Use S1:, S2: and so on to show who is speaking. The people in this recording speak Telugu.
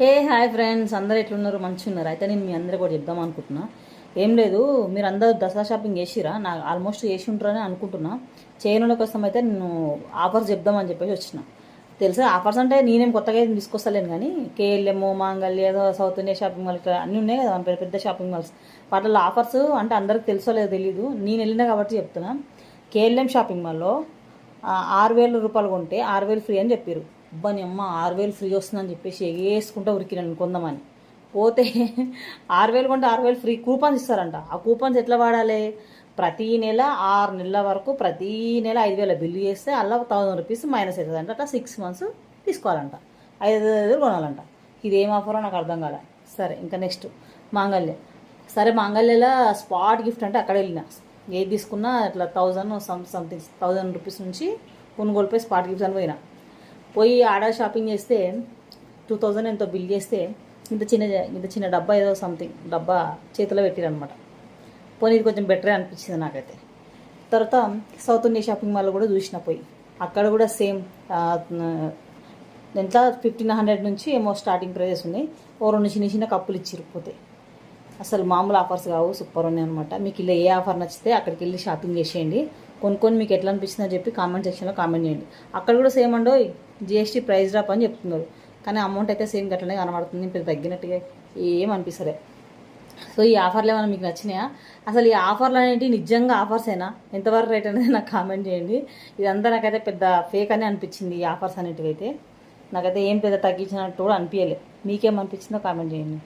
S1: హాయ్ ఫ్రెండ్స్, అందరు ఎట్లున్నారు? మంచిగా ఉన్నారు? అయితే నేను మీ అందరూ కూడా చెప్దాం అనుకుంటున్నా. ఏం లేదు, మీరు అందరూ దసరా షాపింగ్ చేసిరా? నాకు ఆల్మోస్ట్ చేసి ఉంటారని అనుకుంటున్నా. చేయనుల కోసం అయితే నేను ఆఫర్స్ చెప్దామని చెప్పేసి వచ్చిన. తెలుసా ఆఫర్స్ అంటే నేనేం కొత్తగా ఏం తీసుకొస్తలేను, కానీ కేఎల్ఎం, మాంగళ్య, సౌత్ ఇండియా షాపింగ్ మాల్ ఇట్లా అన్నీ ఉన్నాయి కదా, పెద్ద పెద్ద షాపింగ్ మాల్స్. వాటిలో ఆఫర్స్ అంటే అందరికి తెలుసో లేదో తెలీదు, నేను వెళ్ళినా కాబట్టి చెప్తున్నా. కేఎల్ఎం షాపింగ్ మాల్లో 6,000 రూపాయలు కొంటే 6,000 ఫ్రీ అని చెప్పారు. అబ్బాని అమ్మ 6,000 ఫ్రీ వస్తుందని చెప్పేసి వేసుకుంటూ ఉరికినాను కొందామని పోతే 6,000 కొంటే 6,000 ఫ్రీ కూపన్స్ ఇస్తారంట. ఆ కూపన్స్ ఎట్లా వాడాలి? ప్రతీ నెల 6 నెలల వరకు ప్రతీ నెల 5,000 బిల్లు చేస్తే అలా 1,000 రూపీస్ మైనస్ అవుతుందంట. అట్లా 6 months తీసుకోవాలంట. 5,000 కొనాలంట. ఇది ఏం ఆఫరో నాకు అర్థం కాలే. సరే, ఇంకా నెక్స్ట్ మాంగళ్య. సరే, మాంగళ్యలో స్పాట్ గిఫ్ట్ అంటే అక్కడ వెళ్ళిన ఏది తీసుకున్నా అట్లా 1,000 సంథింగ్ 1,000 రూపీస్ నుంచి కొనుగోలుపై స్పాట్ గిఫ్ట్స్ అని పోయి ఆడ షాపింగ్ చేస్తే 2,000 ఎంతో బిల్ చేస్తే ఇంత చిన్న డబ్బా ఏదో సంథింగ్ డబ్బా చేతిలో పెట్టిరనమాట. పోనీ ఇది కొంచెం బెటరే అనిపించింది నాకైతే. తర్వాత సౌత్ ఇండియా షాపింగ్ మాల్లో కూడా చూసిన పోయి, అక్కడ కూడా సేమ్ ఎంత 1,500 నుంచి ఏమో స్టార్టింగ్ ప్రైజెస్ ఉన్నాయి. ఓ 2 చిన్న చిన్న కప్పులు ఇచ్చిరిపోతే అసలు మామూలు ఆఫర్స్ కావు, సూపర్ ఉన్నాయి అనమాట. మీకు ఇలా ఏ ఆఫర్ నచ్చితే అక్కడికి వెళ్ళి షాపింగ్ చేసేయండి. కొనుక్కొని మీకు ఎట్లా అనిపిస్తుందో చెప్పి కామెంట్ సెక్షన్లో కామెంట్ చేయండి. అక్కడ కూడా సేమ్ అండో జిఎస్టీ ప్రైస్ డ్రాప్ అని చెప్తున్నారు, కానీ అమౌంట్ అయితే సేమ్ గట్లనే కనబడుతుంది. పెద్ద తగ్గినట్టుగా ఏం అనిపిస్తలే. సో ఈ ఆఫర్లు ఏమైనా మీకు నచ్చినాయా? అసలు ఈ ఆఫర్లు అనేవి నిజంగా ఆఫర్సేనా? ఎంతవరకు రేట్ అనేది నాకు కామెంట్ చేయండి. ఇదంతా నాకైతే పెద్ద ఫేక్ అని అనిపించింది. ఈ ఆఫర్స్ అనేటివి అయితే నాకైతే ఏం పెద్ద తగ్గించినట్టు కూడా అనిపించలేదు. మీకేమనిపించిందో కామెంట్ చేయండి.